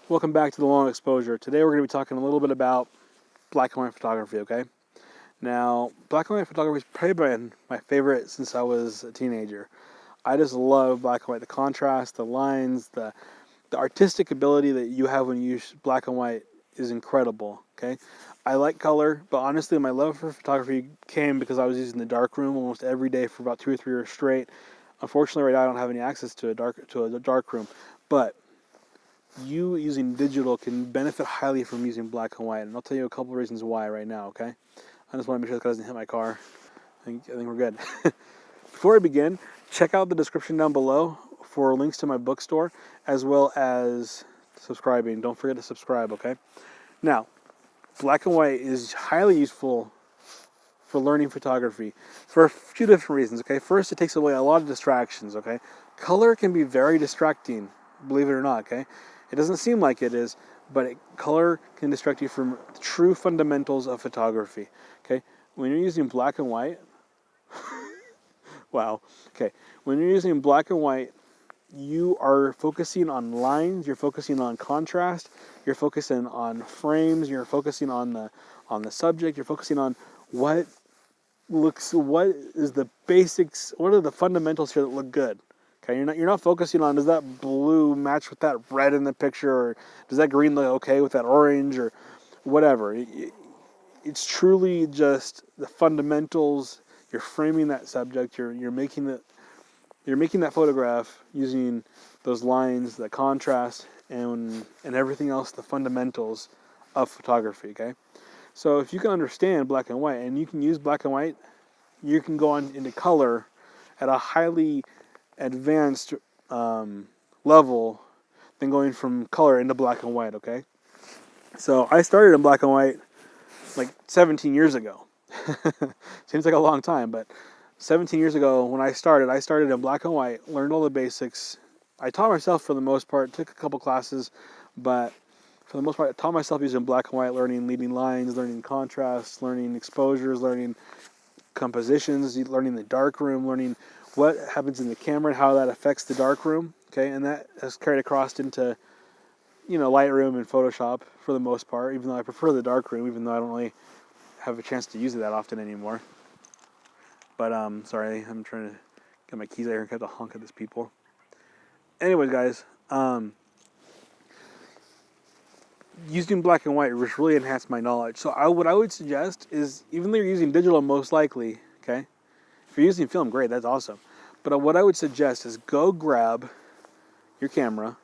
Welcome back to the Long Exposure. Today we're going to be talking a little bit about black and white photography, okay? Now, black and white photography has probably been my favorite since I was a teenager. I just love black and white. The contrast, the lines, the artistic ability that you have when you use black and white is incredible, okay? I like color, but honestly my love for photography came because I was using the darkroom almost every day for about 2 or 3 years straight. Unfortunately, right now I don't have any access to a darkroom, but you using digital can benefit highly from using black and white, and I'll tell you a couple of reasons why right now, okay? I just want to make sure that doesn't hit my car. I think we're good. Before I begin, check out the description down below for links to my bookstore, as well as subscribing. Don't forget to subscribe, okay? Now, black and white is highly useful for learning photography for a few different reasons, okay? First, it takes away a lot of distractions, okay? Color can be very distracting, believe it or not, okay? It doesn't seem like it is, but color can distract you from true fundamentals of photography, okay? When you're using black and white, wow, okay. When you're using black and white, you are focusing on lines, you're focusing on contrast, you're focusing on frames, you're focusing on the subject, you're focusing on what is the basics, what are the fundamentals here that look good. Okay, you're not focusing on, does that blue match with that red in the picture, or does that green look okay with that orange, or whatever. It's truly just the fundamentals. You're framing that subject. You're making that photograph using those lines, the contrast, and everything else, the fundamentals of photography. Okay, so if you can understand black and white, and you can use black and white, you can go on into color at a highly advanced level than going from color into black and white, okay? So I started in black and white like 17 years ago. Seems like a long time, but 17 years ago when I started in black and white, learned all the basics. I taught myself for the most part, took a couple classes, but for the most part, I taught myself using black and white, learning leading lines, learning contrasts, learning exposures, learning compositions, learning the darkroom, learning what happens in the camera and how that affects the darkroom, okay? And that has carried across into, Lightroom and Photoshop for the most part, even though I prefer the darkroom, even though I don't really have a chance to use it that often anymore. But, sorry, I'm trying to get my keys out here and have to honk at these people. Anyways, guys, using black and white has really enhanced my knowledge. So what I would suggest is, even though you're using digital most likely, okay? If you're using film, great, that's awesome. But what I would suggest is go grab your camera,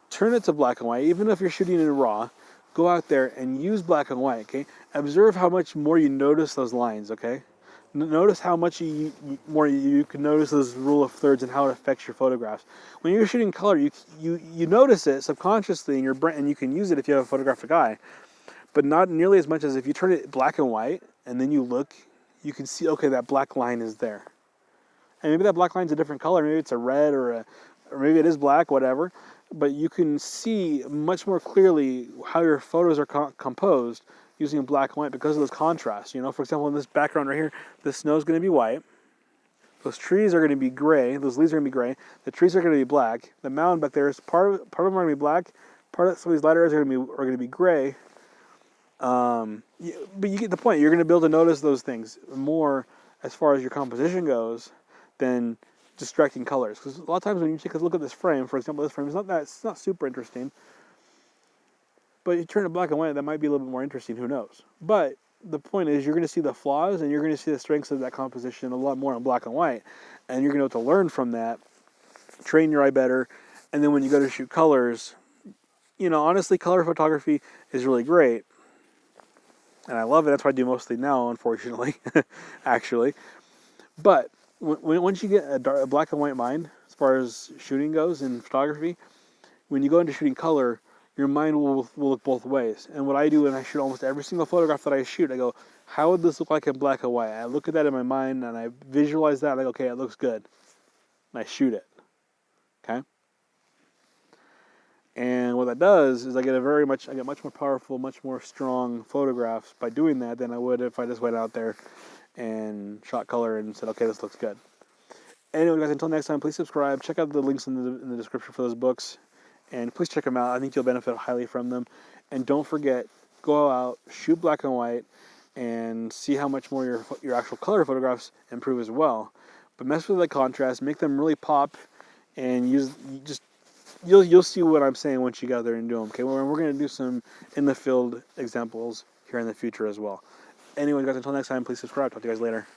turn it to black and white, even if you're shooting in RAW, go out there and use black and white, okay? Observe how much more you notice those lines, okay? Notice how much more you can notice those rule of thirds and how it affects your photographs. When you're shooting color, you notice it subconsciously in your brain, and you can use it if you have a photographic eye, but not nearly as much as if you turn it black and white and then you look, you can see, okay, that black line is there. And maybe that black line's a different color, maybe it's a red or maybe it is black, whatever, but you can see much more clearly how your photos are composed using black and white because of those contrasts. For example, in this background right here, the snow is going to be white, those trees are going to be gray, those leaves are going to be gray, the trees are going to be black, the mountain back there is part of them are going to be black, some of these light areas are going to be gray. But you get the point. You're going to be able to notice those things more as far as your composition goes than distracting colors. Because a lot of times when you take a look at this frame, for example, this frame it's not super interesting. But you turn it black and white, that might be a little bit more interesting. Who knows? But the point is, you're going to see the flaws and you're going to see the strengths of that composition a lot more in black and white, and you're going to be able to learn from that, train your eye better, and then when you go to shoot colors, honestly, color photography is really great. And I love it. That's what I do mostly now, unfortunately, actually. But once you get a black and white mind, as far as shooting goes in photography, when you go into shooting color, your mind will look both ways. And what I do when I shoot almost every single photograph that I shoot, I go, how would this look like in black and white? I look at that in my mind, and I visualize that, and I go, okay, it looks good. And I shoot it. Okay? And what that does is I get much more powerful, much more strong photographs by doing that than I would if I just went out there and shot color and said, okay, this looks good. Anyway, guys, until next time, please subscribe. Check out the links in the description for those books. and please check them out. I think you'll benefit highly from them. And don't forget, go out, shoot black and white, and see how much more your actual color photographs improve as well. But mess with the contrast, make them really pop, and you'll see what I'm saying once you get out there and do them. Okay, we're going to do some in the field examples here in the future as well. Anyway, guys, until next time, please subscribe. Talk to you guys later.